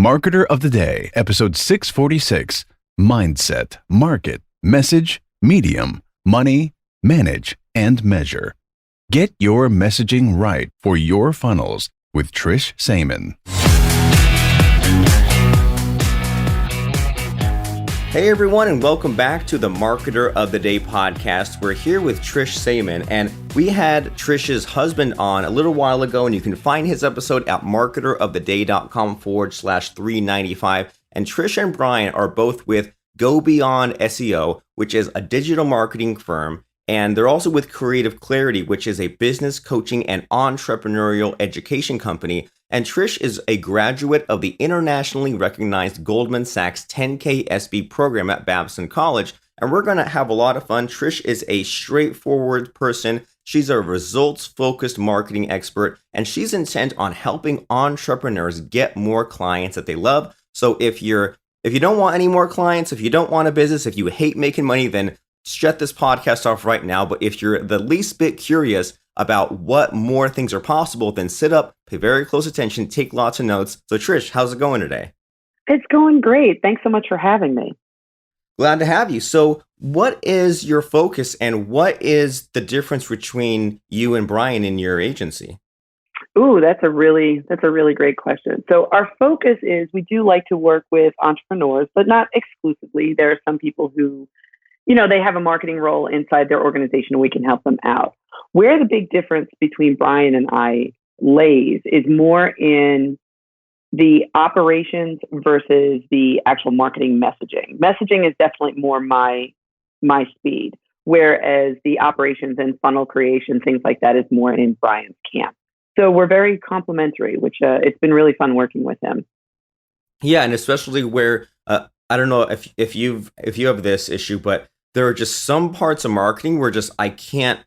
Marketer of the Day, episode 646, Mindset, Market, Message, Medium, Money, Manage, and Measure. Get your messaging right for your funnels with Trish Saemann. Hey everyone, and welcome back to the Marketer of the Day podcast. We're here with Trish Saemann, and we had Trish's husband on a little while ago, and you can find his episode at marketeroftheday.com/395. And Trish and Brian are both with GoBeyond SEO, which is a digital marketing firm, and they're also with Creative Clarity, which is a business coaching and entrepreneurial education company. And Trish is a graduate of the internationally recognized Goldman Sachs 10K SB program at Babson College. And we're going to have a lot of fun. Trish is a straightforward person. She's a results-focused marketing expert, and she's intent on helping entrepreneurs get more clients that they love. So if you don't want any more clients, if you don't want a business, if you hate making money, then shut this podcast off right now. But if you're the least bit curious about what more things are possible, then sit up, pay very close attention, take lots of notes. So Trish, how's it going today? It's going great. Thanks so much for having me. Glad to have you. So what is your focus and what is the difference between you and Brian in your agency? Ooh, that's a really great question. So our focus is we do like to work with entrepreneurs, but not exclusively. There are some people who, they have a marketing role inside their organization and we can help them out. Where the big difference between Brian and I lays is more in the operations versus the actual marketing messaging. Messaging is definitely more my speed, whereas the operations and funnel creation, things like that, is more in Brian's camp. So we're very complementary, which it's been really fun working with him. Yeah, and especially where I don't know if you have this issue, but there are just some parts of marketing where just I can't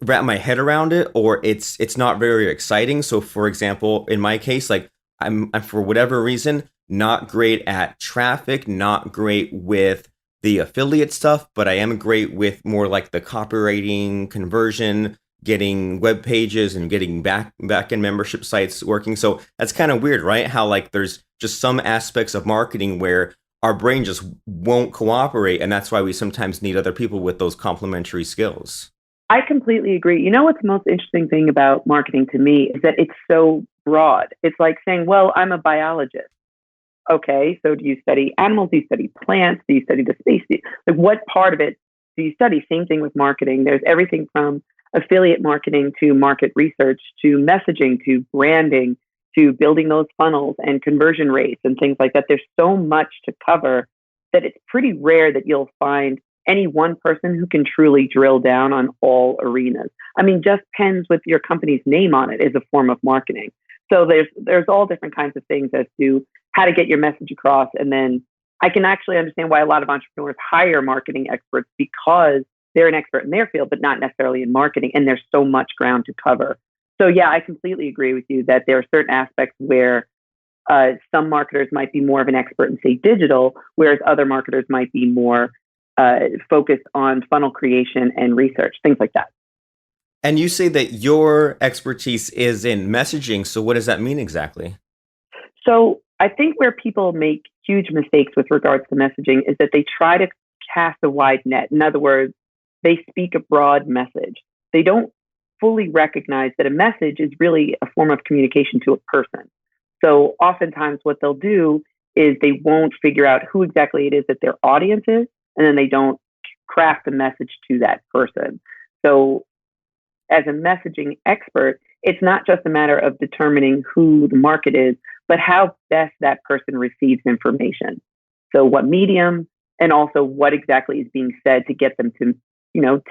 wrap my head around it, or it's not very exciting. So for example, in my case, like I'm for whatever reason not great at traffic, not great with the affiliate stuff, but I am great with more like the copywriting, conversion, getting web pages and getting back-end membership sites working. So that's kind of weird, right? How like there's just some aspects of marketing where our brain just won't cooperate, and that's why we sometimes need other people with those complementary skills. I completely agree. You know what's the most interesting thing about marketing to me is that it's so broad. It's like saying, well, I'm a biologist. Okay, so do you study animals? Do you study plants? Do you study the space? Like what part of it do you study? Same thing with marketing. There's everything from affiliate marketing to market research to messaging to branding to building those funnels and conversion rates and things like that. There's so much to cover that it's pretty rare that you'll find any one person who can truly drill down on all arenas. I mean, just pens with your company's name on it is a form of marketing. So there's all different kinds of things as to how to get your message across. And then I can actually understand why a lot of entrepreneurs hire marketing experts, because they're an expert in their field, but not necessarily in marketing. And there's so much ground to cover. So yeah, I completely agree with you that there are certain aspects where some marketers might be more of an expert in, say, digital, whereas other marketers might be more focused on funnel creation and research, things like that. And you say that your expertise is in messaging. So what does that mean exactly? So I think where people make huge mistakes with regards to messaging is that they try to cast a wide net. In other words, they speak a broad message. They don't fully recognize that a message is really a form of communication to a person. So oftentimes what they'll do is they won't figure out who exactly it is that their audience is, and then they don't craft a message to that person. So as a messaging expert, it's not just a matter of determining who the market is, but how best that person receives information. So what medium, and also what exactly is being said to get them to,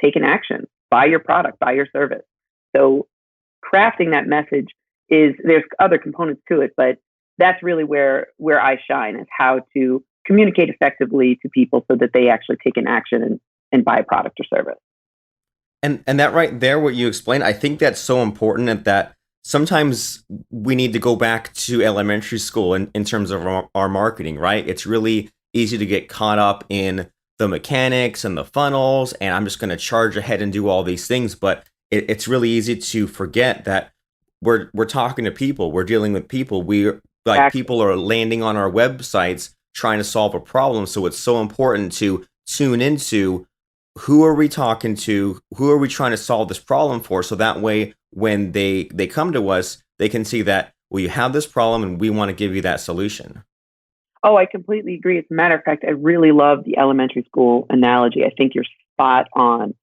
take an action, buy your product, buy your service. So crafting that message there's other components to it, but that's really where I shine, is how to communicate effectively to people so that they actually take an action and buy a product or service. And that right there, what you explained, I think that's so important that sometimes we need to go back to elementary school in terms of our marketing, right? It's really easy to get caught up in the mechanics and the funnels, and I'm just going to charge ahead and do all these things. But it's really easy to forget that we're talking to people, we're dealing with people. like Exactly. people are landing on our websites trying to solve a problem. So it's so important to tune into who are we talking to, who are we trying to solve this problem for, so that way when they come to us, they can see that, well, you have this problem and we want to give you that solution. Oh, I completely agree. As a matter of fact, I really love the elementary school analogy. I think you're spot on.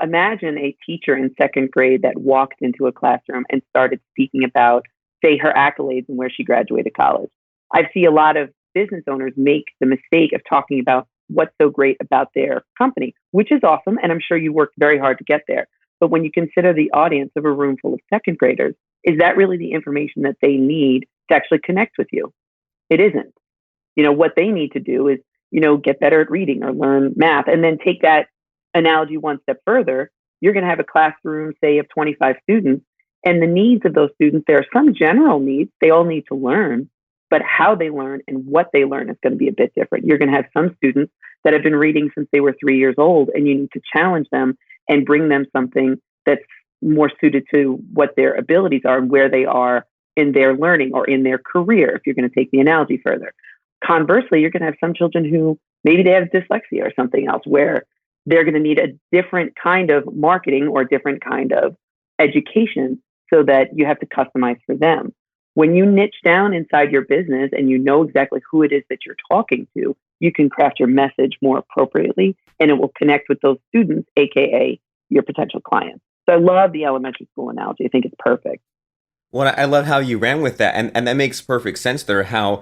Imagine a teacher in second grade that walked into a classroom and started speaking about, say, her accolades and where she graduated college. I see a lot of business owners make the mistake of talking about what's so great about their company, which is awesome. And I'm sure you worked very hard to get there. But when you consider the audience of a room full of second graders, is that really the information that they need to actually connect with you? It isn't. What they need to do is, get better at reading or learn math, and then take that analogy one step further. You're going to have a classroom, say, of 25 students, and the needs of those students, there are some general needs. They all need to learn, but how they learn and what they learn is going to be a bit different. You're going to have some students that have been reading since they were 3 years old, and you need to challenge them and bring them something that's more suited to what their abilities are and where they are in their learning or in their career, if you're going to take the analogy further. Conversely, you're going to have some children who maybe they have dyslexia or something else, where they're going to need a different kind of marketing or different kind of education, so that you have to customize for them. When you niche down inside your business and you know exactly who it is that you're talking to, you can craft your message more appropriately, and it will connect with those students, AKA your potential clients. So I love the elementary school analogy. I think it's perfect. Well, I love how you ran with that, and that makes perfect sense there. How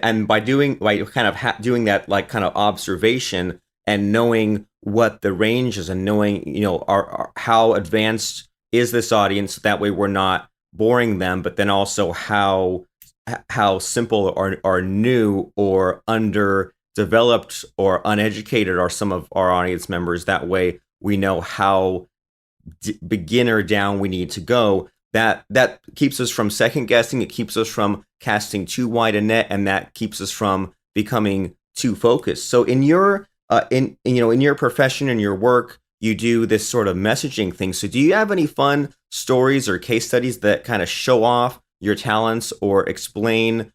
and by kind of doing that, like, kind of observation and knowing what the range is, and knowing how advanced is this audience, that way we're not boring them, but then also how simple or new or underdeveloped or uneducated are some of our audience members. That way we know how beginner down we need to go. That keeps us from second guessing. It keeps us from casting too wide a net, and that keeps us from becoming too focused. So in your in your profession and your work, you do this sort of messaging thing. So do you have any fun stories or case studies that kind of show off your talents or explain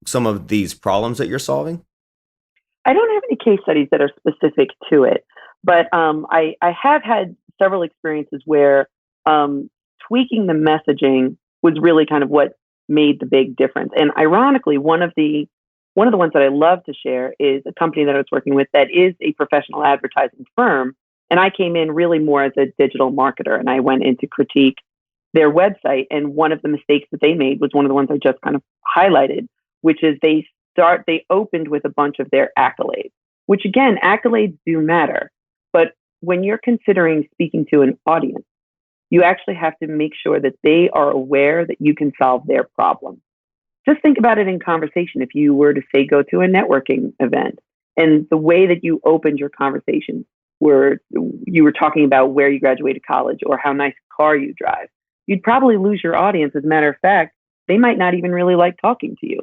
some of these problems that you're solving? I don't have any case studies that are specific to it, but I have had several experiences where tweaking the messaging was really kind of what made the big difference. And ironically, one of the ones that I love to share is a company that I was working with that is a professional advertising firm. And I came in really more as a digital marketer, and I went in to critique their website. And one of the mistakes that they made was one of the ones I just kind of highlighted, which is they opened with a bunch of their accolades, which, again, accolades do matter. But when you're considering speaking to an audience, you actually have to make sure that they are aware that you can solve their problem. Just think about it in conversation. If you were to, say, go to a networking event, and the way that you opened your conversation, where you were talking about where you graduated college or how nice a car you drive, you'd probably lose your audience. As a matter of fact, they might not even really like talking to you.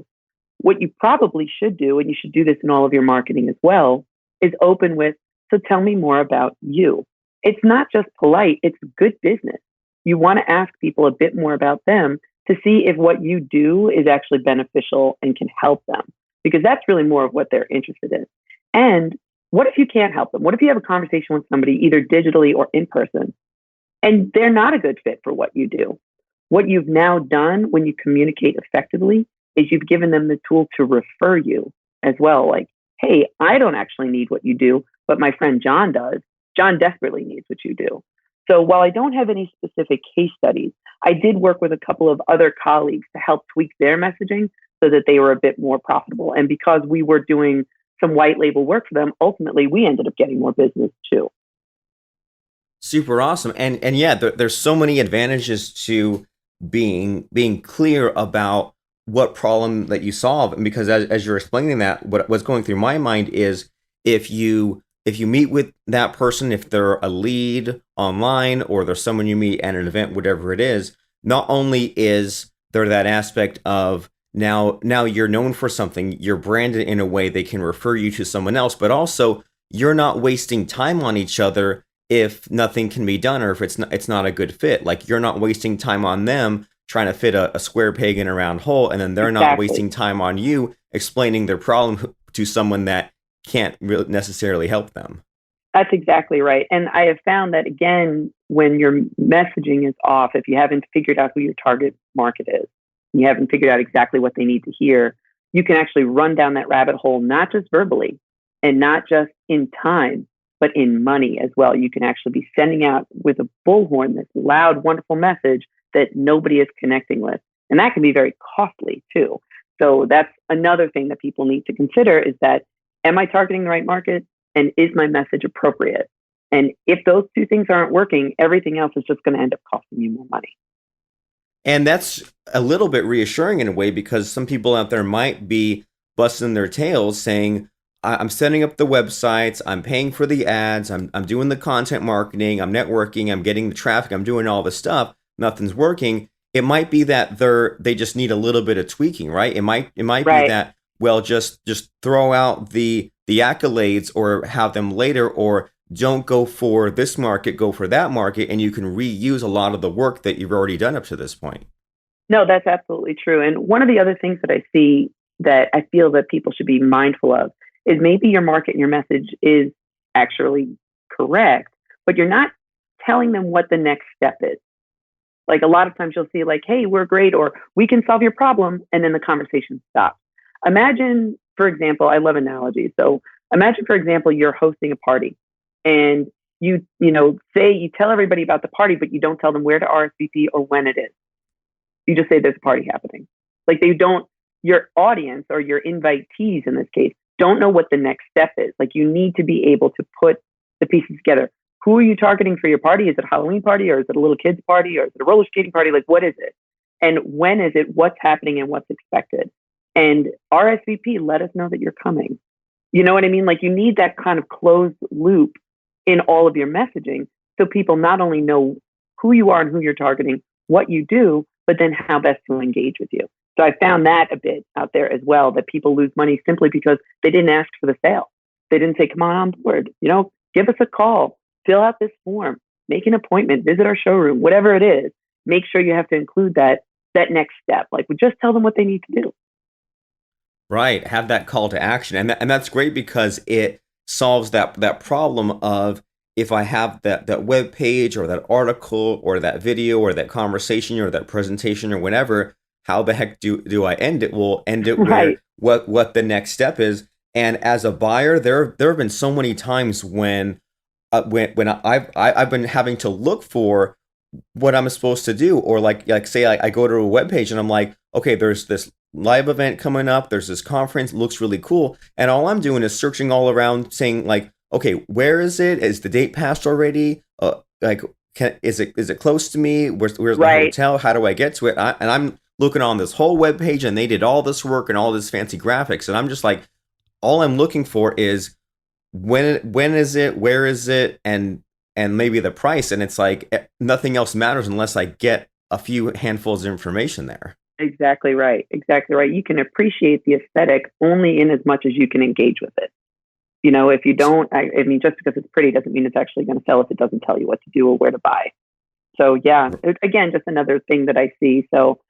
What you probably should do, and you should do this in all of your marketing as well, is open with, so tell me more about you. It's not just polite, it's good business. You want to ask people a bit more about them to see if what you do is actually beneficial and can help them, because that's really more of what they're interested in. And what if you can't help them? What if you have a conversation with somebody, either digitally or in person, and they're not a good fit for what you do? What you've now done when you communicate effectively is you've given them the tool to refer you as well. Like, hey, I don't actually need what you do, but my friend John does. John desperately needs what you do. So while I don't have any specific case studies, I did work with a couple of other colleagues to help tweak their messaging so that they were a bit more profitable. And because we were doing some white label work for them, ultimately we ended up getting more business too. Super awesome. And yeah, there's so many advantages to being clear about what problem that you solve. And because as you're explaining that, what's going through my mind is, if you meet with that person, if they're a lead online or there's someone you meet at an event, whatever it is, not only is there that aspect of now you're known for something, you're branded in a way they can refer you to someone else, but also you're not wasting time on each other if nothing can be done, or if it's not a good fit. Like, you're not wasting time on them trying to fit a square peg in a round hole, and then they're not wasting time on you explaining their problem to someone that can't really necessarily help them. That's exactly right. And I have found that, again, when your messaging is off, if you haven't figured out who your target market is, you haven't figured out exactly what they need to hear, you can actually run down that rabbit hole, not just verbally and not just in time, but in money as well. You can actually be sending out with a bullhorn this loud, wonderful message that nobody is connecting with. And that can be very costly too. So that's another thing that people need to consider, is that, am I targeting the right market? And is my message appropriate? And if those two things aren't working, everything else is just going to end up costing you more money. And that's a little bit reassuring in a way, because some people out there might be busting their tails saying, I'm setting up the websites, I'm paying for the ads, I'm doing the content marketing, I'm networking, I'm getting the traffic, I'm doing all the stuff, nothing's working. It might be that they just need a little bit of tweaking, right? It might right. be that, well, just throw out the accolades or have them later, or don't go for this market, go for that market, and you can reuse a lot of the work that you've already done up to this point. No, that's absolutely true. And one of the other things that I see that I feel that people should be mindful of is maybe your market and your message is actually correct, but you're not telling them what the next step is. Like, a lot of times you'll see like, hey, we're great, or we can solve your problem, and then the conversation stops. Imagine, for example, I love analogies. So imagine, for example, you're hosting a party, and you tell everybody about the party, but you don't tell them where to RSVP or when it is. You just say there's a party happening. Like, your audience, or your invitees in this case, don't know what the next step is. Like, you need to be able to put the pieces together. Who are you targeting for your party? Is it a Halloween party, or is it a little kid's party, or is it a roller skating party? Like, what is it? And when is it? What's happening and what's expected? And RSVP, let us know that you're coming. You know what I mean? Like, you need that kind of closed loop in all of your messaging, so people not only know who you are and who you're targeting, what you do, but then how best to engage with you. So I found that a bit out there as well, that people lose money simply because they didn't ask for the sale. They didn't say, come on board, give us a call, fill out this form, make an appointment, visit our showroom, whatever it is. Make sure you have to include that next step. Like, we just tell them what they need to do. Right. Have that call to action. And that's great, because it solves that problem of, if I have that web page or that article or that video or that conversation or that presentation or whatever, how the heck do I end it? We'll end it right. with what the next step is. And as a buyer, there have been so many times when I've been having to look for what I'm supposed to do, or like say I go to a web page and I'm like, okay, there's this live event coming up, there's this conference, looks really cool, and all I'm doing is searching all around, saying like, okay, where is it? Is the date passed already? Is it close to me? Where's the right. hotel? How do I get to it? And I'm looking on this whole web page, and they did all this work and all this fancy graphics, and I'm just like, all I'm looking for is when is it, where is it, and maybe the price. And it's like, nothing else matters unless I get a few handfuls of information there. Exactly right. Exactly right. You can appreciate the aesthetic only in as much as you can engage with it. If you don't, I mean, just because it's pretty doesn't mean it's actually going to sell if it doesn't tell you what to do or where to buy. So yeah, again, just another thing that I see. So,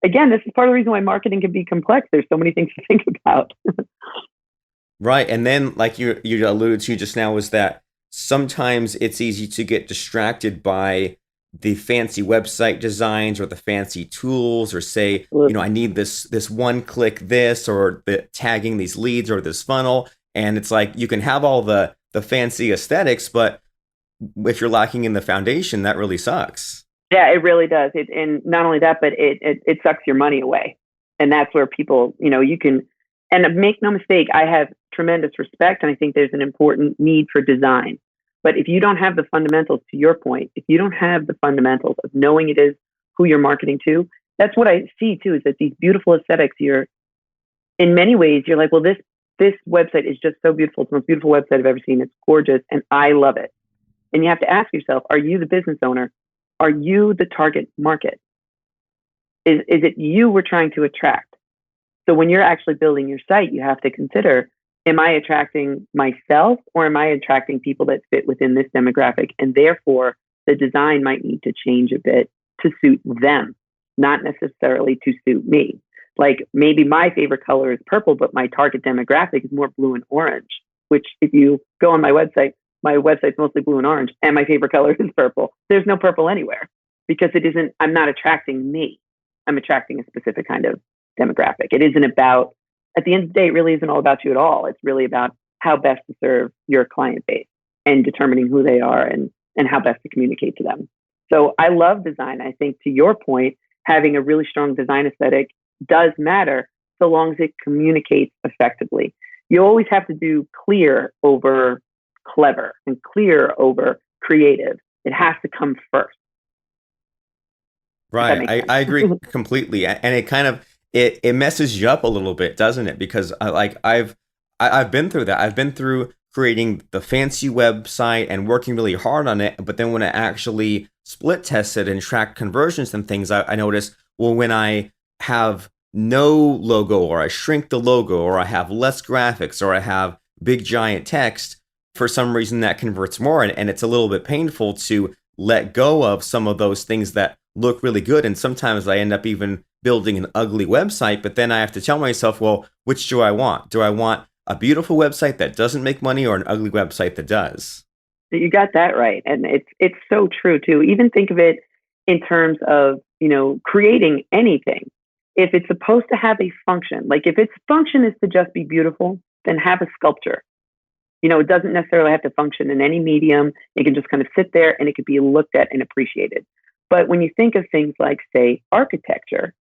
again, this is part of the reason why marketing can be complex. There's so many things to think about. Right. And then, like you alluded to just now, is that sometimes it's easy to get distracted by the fancy website designs or the fancy tools, or say, I need this one click this, or the tagging these leads or this funnel. And it's like, you can have all the fancy aesthetics, but if you're lacking in the foundation, that really sucks. Yeah, it really does. And not only that, but it sucks your money away. And that's where people, you can, and make no mistake, I have tremendous respect, and I think there's an important need for design. But if you don't have the fundamentals, to your point, if you don't have the fundamentals of knowing it is who you're marketing to, that's what I see too, is that these beautiful aesthetics, in many ways, you're like, well, this website is just so beautiful. It's the most beautiful website I've ever seen. It's gorgeous, and I love it. And you have to ask yourself, are you the business owner? Are you the target market? Is it you we're trying to attract? So when you're actually building your site, you have to consider, am I attracting myself, or am I attracting people that fit within this demographic? And therefore, the design might need to change a bit to suit them. not necessarily to suit me. Like maybe my favorite color is purple, but my target demographic is more blue and orange, which if you go on my website's mostly blue and orange, and my favorite color is purple. There's no purple anywhere because I'm not attracting me. I'm attracting a specific kind of demographic. It isn't about, at the end of the day, it really isn't all about you at all. It's really about how best to serve your client base and determining who they are and how best to communicate to them. So I love design. I think to your point, having a really strong design aesthetic does matter so long as it communicates effectively. You always have to do clear over clever and clear over creative. It has to come first. Right. I agree completely. And it kind of, it messes you up a little bit, doesn't it? Because I've been through that. I've been through creating the fancy website and working really hard on it. But then when I actually split test it and track conversions and things, I noticed, well, when I have no logo, or I shrink the logo, or I have less graphics, or I have big giant text, for some reason that converts more. And it's a little bit painful to let go of some of those things that look really good. And sometimes I end up even building an ugly website, but then I have to tell myself, well, which do I want? Do I want a beautiful website that doesn't make money, or an ugly website that does? You got that right. And it's so true too. Even think of it in terms of, creating anything. If it's supposed to have a function, like if its function is to just be beautiful, then have a sculpture. It doesn't necessarily have to function in any medium. It can just kind of sit there and it could be looked at and appreciated. But when you think of things like, say, architecture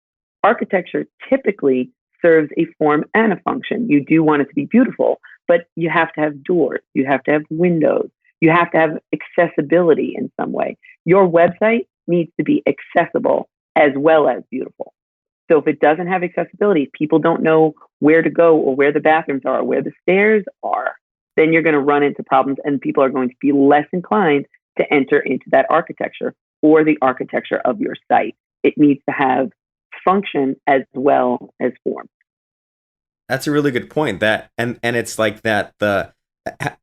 typically serves a form and a function. You do want it to be beautiful, but you have to have doors. You have to have windows. You have to have accessibility in some way. Your website needs to be accessible as well as beautiful. So if it doesn't have accessibility, people don't know where to go or where the bathrooms are, or where the stairs are, then you're going to run into problems, and people are going to be less inclined to enter into that architecture or the architecture of your site. It needs to have function as well as form. That's a really good point. That and it's like that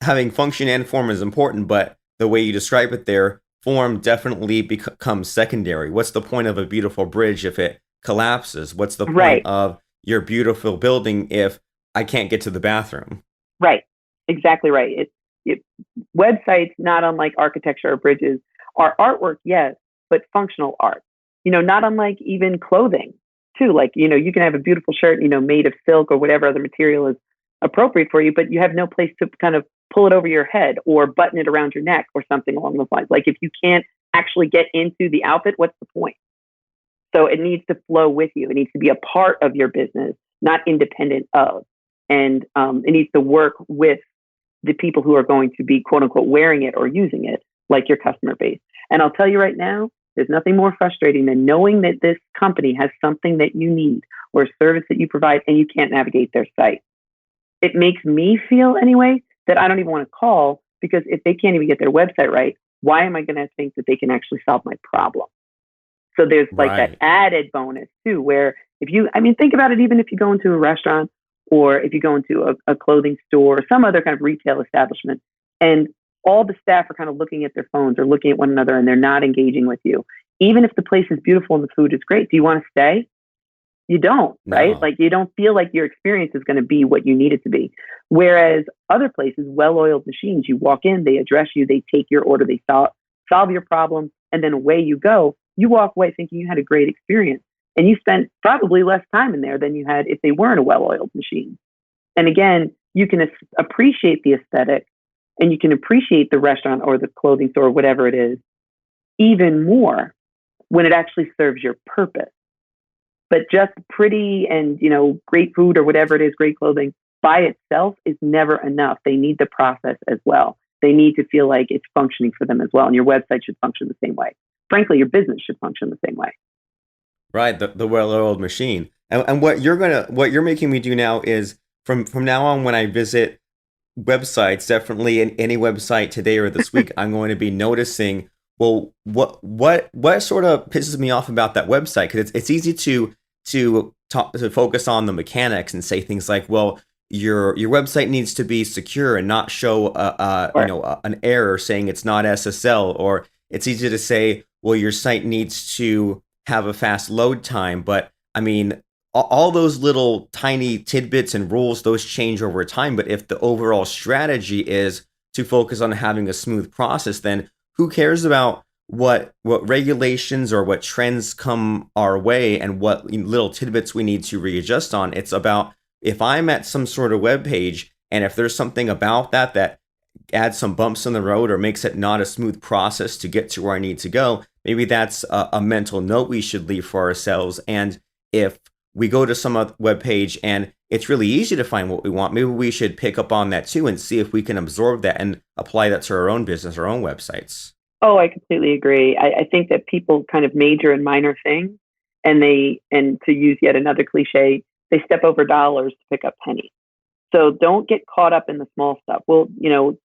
having function and form is important, but the way you describe it there, form definitely becomes secondary. What's the point of a beautiful bridge if it collapses? What's the point of your beautiful building if I can't get to the bathroom? Right. Exactly right. Websites, not unlike architecture or bridges, are artwork, yes, but functional art. Not unlike even clothing too. Like, you can have a beautiful shirt, made of silk or whatever other material is appropriate for you, but you have no place to kind of pull it over your head or button it around your neck or something along those lines. Like if you can't actually get into the outfit, what's the point? So it needs to flow with you. It needs to be a part of your business, not independent of. And it needs to work with the people who are going to be, quote unquote, wearing it or using it, like your customer base. And I'll tell you right now, there's nothing more frustrating than knowing that this company has something that you need or a service that you provide and you can't navigate their site. It makes me feel anyway that I don't even want to call, because if they can't even get their website right, why am I going to think that they can actually solve my problem? So there's like that added bonus too, where think about it, even if you go into a restaurant or if you go into a clothing store or some other kind of retail establishment, and all the staff are kind of looking at their phones or looking at one another and they're not engaging with you. Even if the place is beautiful and the food is great, do you want to stay? You don't, right? No. Like you don't feel like your experience is going to be what you need it to be. Whereas other places, well-oiled machines, you walk in, they address you, they take your order, they solve your problem, and then away you go. You walk away thinking you had a great experience. And you spent probably less time in there than you had if they weren't a well-oiled machine. And again, you can appreciate the aesthetic and you can appreciate the restaurant or the clothing store or whatever it is even more when it actually serves your purpose. But just pretty and, great food or whatever it is, great clothing by itself is never enough. They need the process as well. They need to feel like it's functioning for them as well. And your website should function the same way. Frankly, your business should function the same way. Right, the well-oiled machine. And what you're making me do now is from now on, when I visit websites, definitely in any website today or this week, I'm going to be noticing, well, what sort of pisses me off about that website? Because it's easy to focus on the mechanics and say things like, well, your website needs to be secure and not show an error saying it's not SSL, or it's easy to say, well, your site needs to have a fast load time. But I mean, all those little tiny tidbits and rules, those change over time. But if the overall strategy is to focus on having a smooth process, then who cares about what regulations or what trends come our way and what little tidbits we need to readjust on? It's about, if I'm at some sort of web page and if there's something about that adds some bumps in the road or makes it not a smooth process to get to where I need to go, maybe that's a mental note we should leave for ourselves. And if we go to some web page and it's really easy to find what we want, maybe we should pick up on that too and see if we can absorb that and apply that to our own business, our own websites. Oh, I completely agree. I think that people kind of major in minor things, and to use yet another cliche, they step over dollars to pick up pennies. So don't get caught up in the small stuff. Well,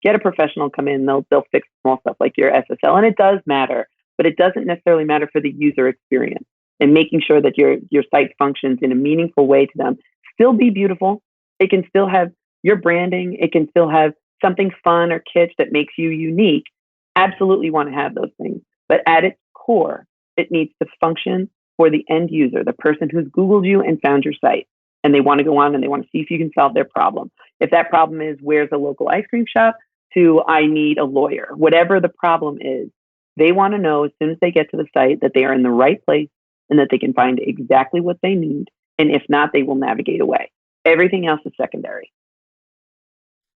get a professional come in, they'll fix small stuff like your SSL, and it does matter, but it doesn't necessarily matter for the user experience and making sure that your site functions in a meaningful way to them. Still be beautiful. It can still have your branding. It can still have something fun or kitsch that makes you unique. Absolutely want to have those things. But at its core, it needs to function for the end user, the person who's Googled you and found your site. And they want to go on and they want to see if you can solve their problem. If that problem is, where's a local ice cream shop, to I need a lawyer, whatever the problem is, they want to know as soon as they get to the site that they are in the right place and that they can find exactly what they need. And if not, they will navigate away. Everything else is secondary.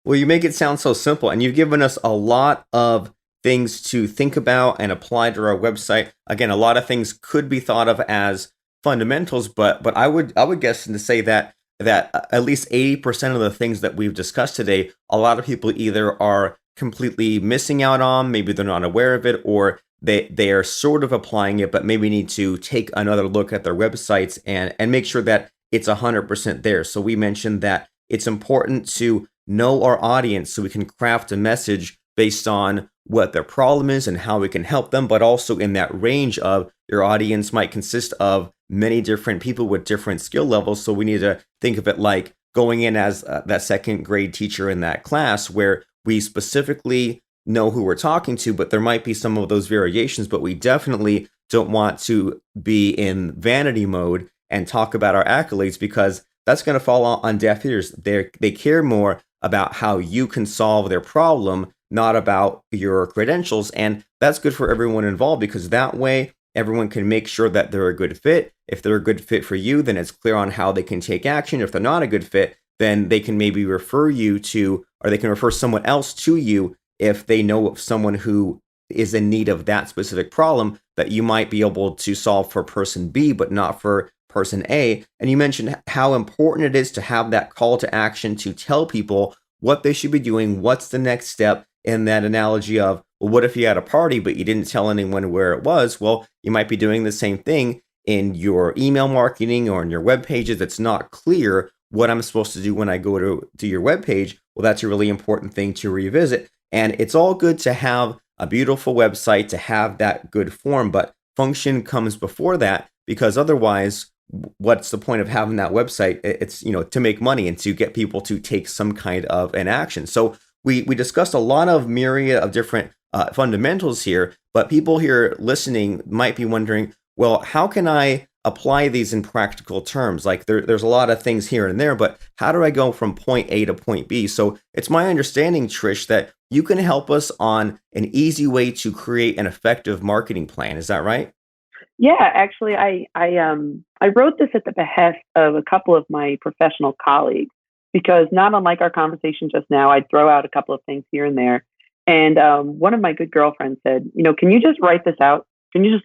Well, you make it sound so simple, and you've given us a lot of things to think about and apply to our website. Again, a lot of things could be thought of as fundamentals, but I would guess to say that at least 80% of the things that we've discussed today, a lot of people either are completely missing out on, maybe they're not aware of it, or they are sort of applying it, but maybe need to take another look at their websites and make sure that it's 100% there. So we mentioned that it's important to know our audience so we can craft a message based on what their problem is and how we can help them, but also in that range of your audience might consist of many different people with different skill levels. So we need to think of it like going in as that second grade teacher in that class where we specifically know who we're talking to, but there might be some of those variations, but we definitely don't want to be in vanity mode and talk about our accolades, because that's going to fall on deaf ears. They care more about how you can solve their problem, not about your credentials. And that's good for everyone involved, because that way everyone can make sure that they're a good fit. If they're a good fit for you, then it's clear on how they can take action. If they're not a good fit, then they can maybe refer you to, or they can refer someone else to you if they know of someone who is in need of that specific problem that you might be able to solve for person B, but not for person A. And you mentioned how important it is to have that call to action to tell people what they should be doing, what's the next step, in that analogy of, well, what if you had a party, but you didn't tell anyone where it was? Well, you might be doing the same thing in your email marketing or in your web pages. It's not clear what I'm supposed to do when I go to your web page. Well, that's a really important thing to revisit. And it's all good to have a beautiful website, to have that good form, but function comes before that, because otherwise, what's the point of having that website? It's, to make money and to get people to take some kind of an action. So we discussed a lot of myriad of different fundamentals here, but people here listening might be wondering, well, how can I apply these in practical terms? Like there's a lot of things here and there, but how do I go from point A to point B? So it's my understanding, Trish, that you can help us on an easy way to create an effective marketing plan. Is that right? Yeah, actually, I wrote this at the behest of a couple of my professional colleagues, because not unlike our conversation just now, I'd throw out a couple of things here and there. And one of my good girlfriends said, can you just write this out? Can you just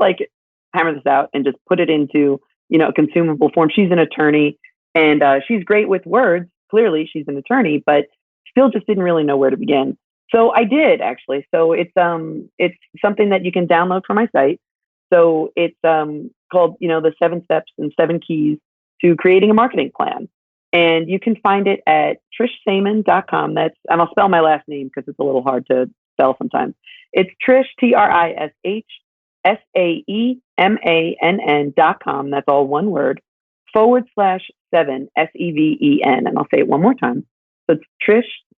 hammer this out and just put it into, a consumable form? She's an attorney, and she's great with words. Clearly, she's an attorney, but still just didn't really know where to begin. So I did, actually. So it's something that you can download from my site. So it's called, the 7 steps and 7 keys to creating a marketing plan. And you can find it at trishsaemann.com. And I'll spell my last name because it's a little hard to spell sometimes. It's Trish, TrishSaemann.com. That's all one word, /7, SEVEN. And I'll say it one more time. So it's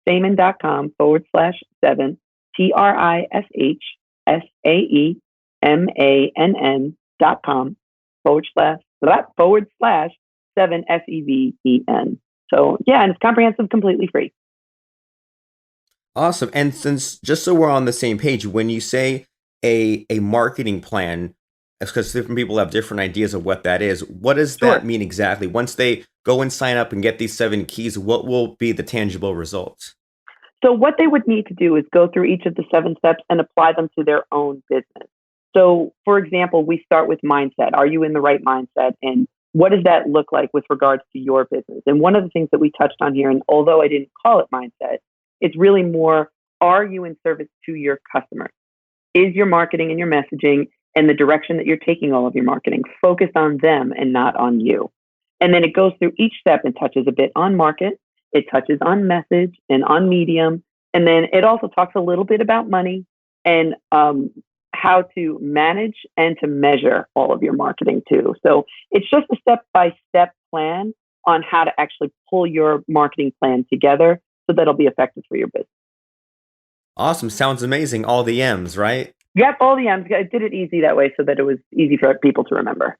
trishsaemann.com /7, TrishSaemann.com. forward slash 7 SEVEN. So yeah, and it's comprehensive, completely free. Awesome. And since, just so we're on the same page, when you say a marketing plan, because different people have different ideas of what that is, what does that mean exactly? Once they go and sign up and get these 7 keys, what will be the tangible results? So what they would need to do is go through each of the 7 steps and apply them to their own business. So for example, we start with mindset. Are you in the right mindset? And what does that look like with regards to your business? And one of the things that we touched on here, and although I didn't call it mindset, it's really more, are you in service to your customers? Is your marketing and your messaging and the direction that you're taking all of your marketing focused on them and not on you? And then it goes through each step and touches a bit on market. It touches on message and on medium. And then it also talks a little bit about money and how to manage and to measure all of your marketing too. So it's just a step-by-step plan on how to actually pull your marketing plan together so that it'll be effective for your business. Awesome. Sounds amazing. All the M's, right? Yep, all the M's. I did it easy that way so that it was easy for people to remember.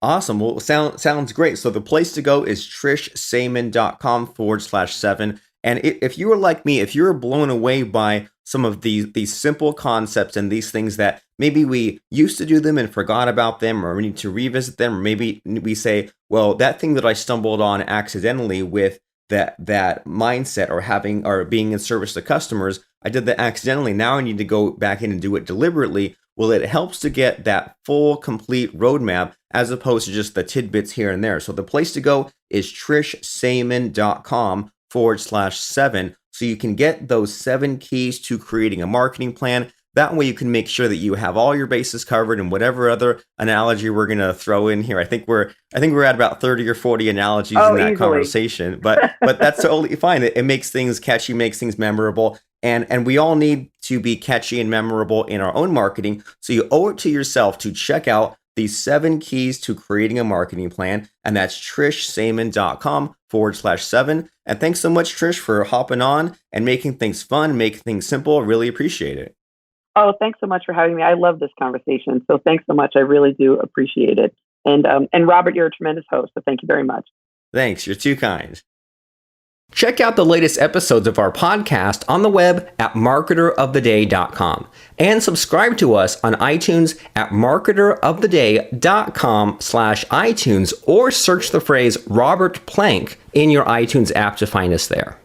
Awesome. Well, sounds great. So the place to go is trishsaemann.com/7. And if you were like me, if you were blown away by some of these simple concepts and these things that maybe we used to do them and forgot about them, or we need to revisit them, or maybe we say, well, that thing that I stumbled on accidentally with that mindset or being in service to customers, I did that accidentally. Now I need to go back in and do it deliberately. Well, it helps to get that full, complete roadmap as opposed to just the tidbits here and there. So the place to go is trishsaemann.com/7. So you can get those 7 keys to creating a marketing plan. That way you can make sure that you have all your bases covered, and whatever other analogy we're going to throw in here. I think we're at about 30 or 40 analogies in that conversation, but that's totally fine. It makes things catchy, makes things memorable. And we all need to be catchy and memorable in our own marketing. So you owe it to yourself to check out these 7 keys to creating a marketing plan. And that's trishsaemann.com/7. And thanks so much, Trish, for hopping on and making things fun, making things simple. Really appreciate it. Oh, thanks so much for having me. I love this conversation. So thanks so much. I really do appreciate it. And Robert, you're a tremendous host. So thank you very much. Thanks. You're too kind. Check out the latest episodes of our podcast on the web at marketeroftheday.com and subscribe to us on iTunes at marketeroftheday.com/iTunes, or search the phrase Robert Plank in your iTunes app to find us there.